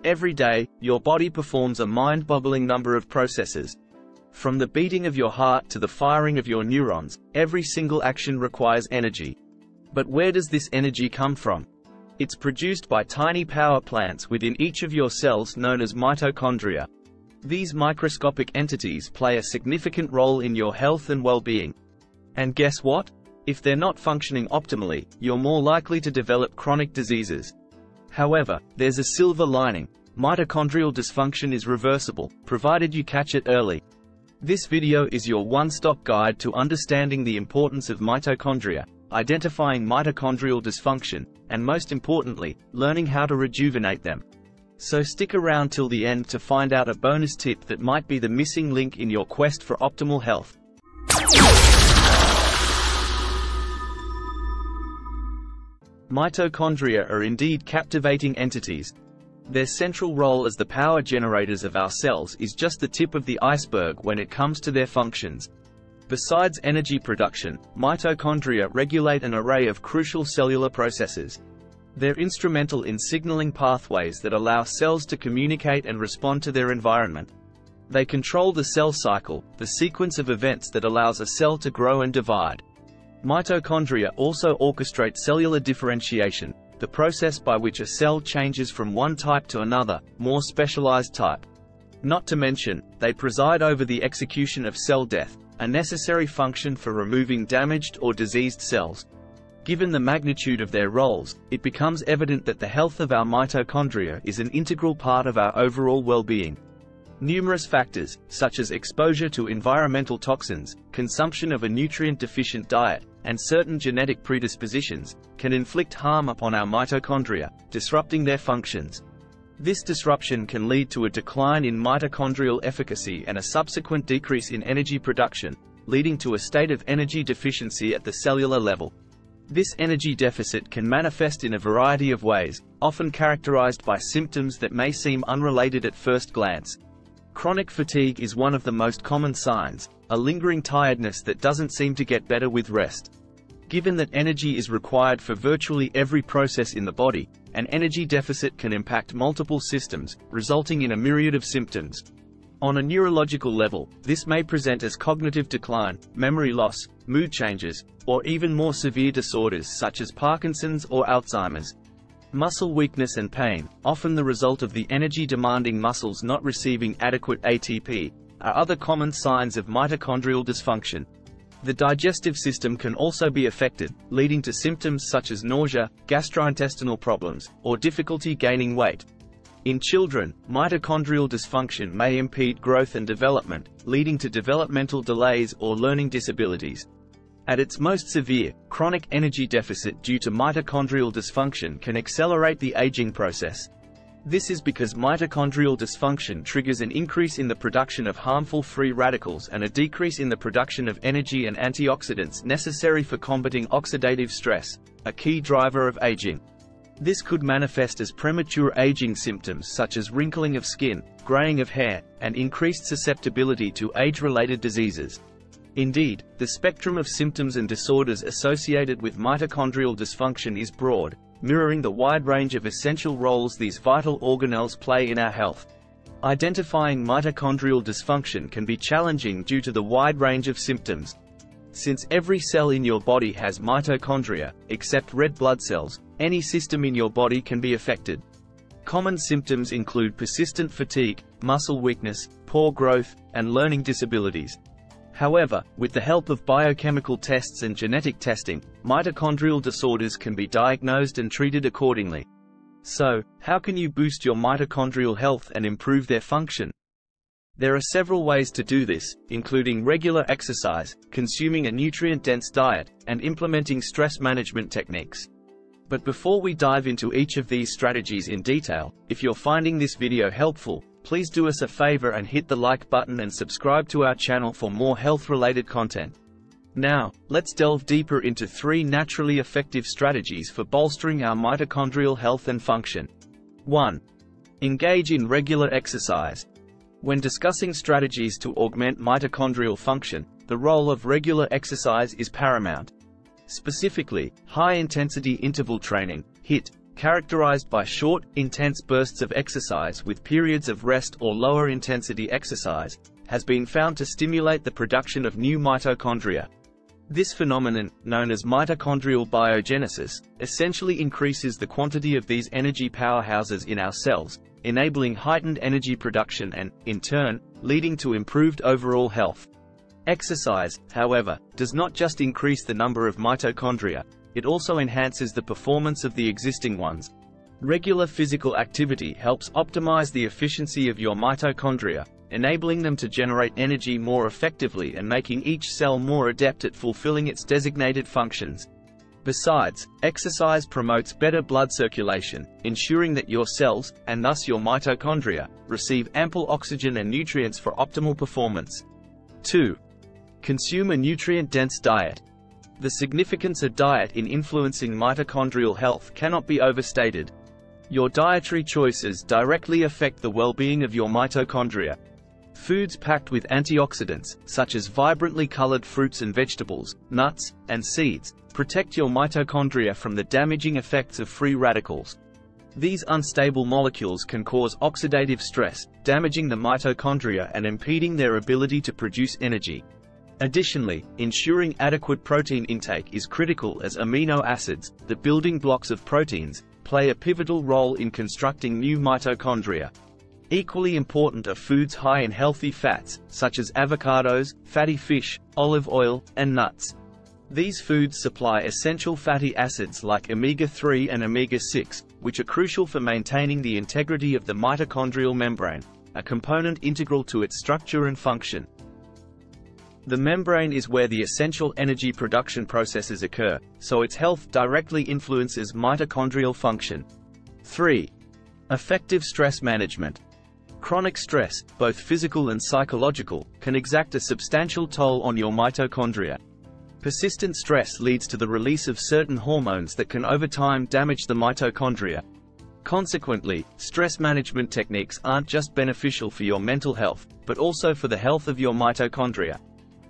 Every day, your body performs a mind-boggling number of processes. From the beating of your heart to the firing of your neurons, every single action requires energy. But where does this energy come from? It's produced by tiny power plants within each of your cells known as mitochondria. These microscopic entities play a significant role in your health and well-being. And guess what? If they're not functioning optimally, you're more likely to develop chronic diseases. However, there's a silver lining. Mitochondrial dysfunction is reversible, provided you catch it early. This video is your one-stop guide to understanding the importance of mitochondria, identifying mitochondrial dysfunction, and most importantly, learning how to rejuvenate them. So stick around till the end to find out a bonus tip that might be the missing link in your quest for optimal health. Mitochondria are indeed captivating entities. Their central role as the power generators of our cells is just the tip of the iceberg when it comes to their functions. Besides energy production, mitochondria regulate an array of crucial cellular processes. They're instrumental in signaling pathways that allow cells to communicate and respond to their environment. They control the cell cycle, the sequence of events that allows a cell to grow and divide. Mitochondria also orchestrate cellular differentiation, the process by which a cell changes from one type to another, more specialized type. Not to mention, they preside over the execution of cell death, a necessary function for removing damaged or diseased cells. Given the magnitude of their roles, it becomes evident that the health of our mitochondria is an integral part of our overall well-being. Numerous factors, such as exposure to environmental toxins, consumption of a nutrient-deficient diet, and certain genetic predispositions, can inflict harm upon our mitochondria, disrupting their functions. This disruption can lead to a decline in mitochondrial efficacy and a subsequent decrease in energy production, leading to a state of energy deficiency at the cellular level. This energy deficit can manifest in a variety of ways, often characterized by symptoms that may seem unrelated at first glance. Chronic fatigue is one of the most common signs, a lingering tiredness that doesn't seem to get better with rest. Given that energy is required for virtually every process in the body, an energy deficit can impact multiple systems, resulting in a myriad of symptoms. On a neurological level, this may present as cognitive decline, memory loss, mood changes, or even more severe disorders such as Parkinson's or Alzheimer's. Muscle weakness and pain, often the result of the energy-demanding muscles not receiving adequate ATP, are other common signs of mitochondrial dysfunction. The digestive system can also be affected, leading to symptoms such as nausea, gastrointestinal problems, or difficulty gaining weight. In children, mitochondrial dysfunction may impede growth and development, leading to developmental delays or learning disabilities. At its most severe, chronic energy deficit due to mitochondrial dysfunction can accelerate the aging process. This is because mitochondrial dysfunction triggers an increase in the production of harmful free radicals and a decrease in the production of energy and antioxidants necessary for combating oxidative stress, a key driver of aging. This could manifest as premature aging symptoms such as wrinkling of skin, graying of hair, and increased susceptibility to age-related diseases. Indeed, the spectrum of symptoms and disorders associated with mitochondrial dysfunction is broad, mirroring the wide range of essential roles these vital organelles play in our health. Identifying mitochondrial dysfunction can be challenging due to the wide range of symptoms. Since every cell in your body has mitochondria, except red blood cells, any system in your body can be affected. Common symptoms include persistent fatigue, muscle weakness, poor growth, and learning disabilities. However, with the help of biochemical tests and genetic testing, mitochondrial disorders can be diagnosed and treated accordingly. So, how can you boost your mitochondrial health and improve their function? There are several ways to do this, including regular exercise, consuming a nutrient-dense diet, and implementing stress management techniques. But before we dive into each of these strategies in detail, if you're finding this video helpful, please do us a favor and hit the like button and subscribe to our channel for more health-related content. Now, let's delve deeper into 3 naturally effective strategies for bolstering our mitochondrial health and function. 1. Engage in regular exercise. When discussing strategies to augment mitochondrial function, the role of regular exercise is paramount. Specifically, high-intensity interval training, HIIT, characterized by short, intense bursts of exercise with periods of rest or lower intensity exercise, has been found to stimulate the production of new mitochondria. This phenomenon, known as mitochondrial biogenesis, essentially increases the quantity of these energy powerhouses in our cells, enabling heightened energy production and, in turn, leading to improved overall health. Exercise, however, does not just increase the number of mitochondria, it also enhances the performance of the existing ones. Regular physical activity helps optimize the efficiency of your mitochondria, enabling them to generate energy more effectively and making each cell more adept at fulfilling its designated functions. Besides, exercise promotes better blood circulation, ensuring that your cells, and thus your mitochondria, receive ample oxygen and nutrients for optimal performance. 2. Consume a nutrient-dense diet. The significance of diet in influencing mitochondrial health cannot be overstated. Your dietary choices directly affect the well-being of your mitochondria. Foods packed with antioxidants, such as vibrantly colored fruits and vegetables, nuts, and seeds, protect your mitochondria from the damaging effects of free radicals. These unstable molecules can cause oxidative stress, damaging the mitochondria and impeding their ability to produce energy. Additionally, ensuring adequate protein intake is critical, as amino acids, the building blocks of proteins, play a pivotal role in constructing new mitochondria. Equally important are foods high in healthy fats, such as avocados, fatty fish, olive oil, and nuts. These foods supply essential fatty acids like omega-3 and omega-6, which are crucial for maintaining the integrity of the mitochondrial membrane, a component integral to its structure and function. The membrane is where the essential energy production processes occur, so its health directly influences mitochondrial function. 3. Effective stress management. Chronic stress, both physical and psychological, can exact a substantial toll on your mitochondria. Persistent stress leads to the release of certain hormones that can over time damage the mitochondria. Consequently, stress management techniques aren't just beneficial for your mental health, but also for the health of your mitochondria.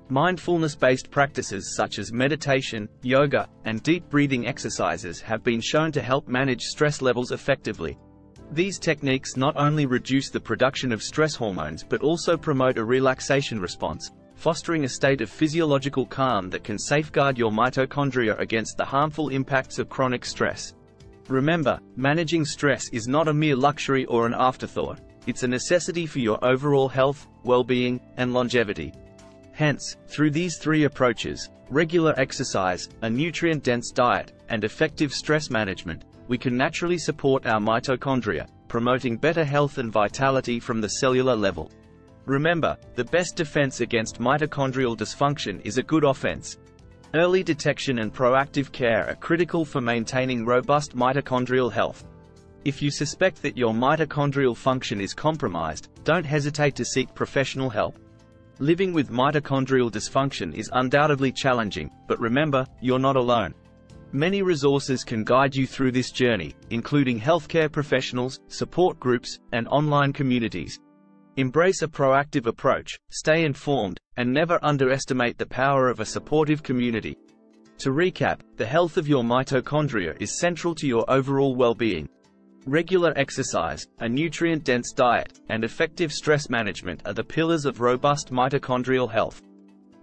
Mindfulness-based practices such as meditation, yoga, and deep breathing exercises have been shown to help manage stress levels effectively. These techniques not only reduce the production of stress hormones but also promote a relaxation response, fostering a state of physiological calm that can safeguard your mitochondria against the harmful impacts of chronic stress. Remember, managing stress is not a mere luxury or an afterthought. It's a necessity for your overall health, well-being, and longevity. Hence, through these 3 approaches, regular exercise, a nutrient-dense diet, and effective stress management, we can naturally support our mitochondria, promoting better health and vitality from the cellular level. Remember, the best defense against mitochondrial dysfunction is a good offense. Early detection and proactive care are critical for maintaining robust mitochondrial health. If you suspect that your mitochondrial function is compromised, don't hesitate to seek professional help. Living with mitochondrial dysfunction is undoubtedly challenging, but remember, you're not alone. Many resources can guide you through this journey, including healthcare professionals, support groups, and online communities. Embrace a proactive approach, stay informed, and never underestimate the power of a supportive community. To recap, the health of your mitochondria is central to your overall well-being. Regular exercise, a nutrient-dense diet, and effective stress management are the pillars of robust mitochondrial health.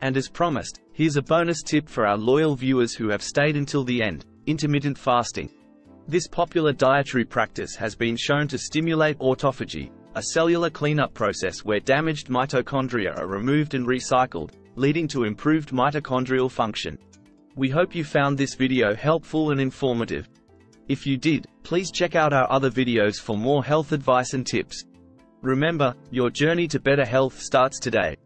And as promised, here's a bonus tip for our loyal viewers who have stayed until the end: intermittent fasting. This popular dietary practice has been shown to stimulate autophagy, a cellular cleanup process where damaged mitochondria are removed and recycled, leading to improved mitochondrial function. We hope you found this video helpful and informative. If you did, please check out our other videos for more health advice and tips. Remember, your journey to better health starts today.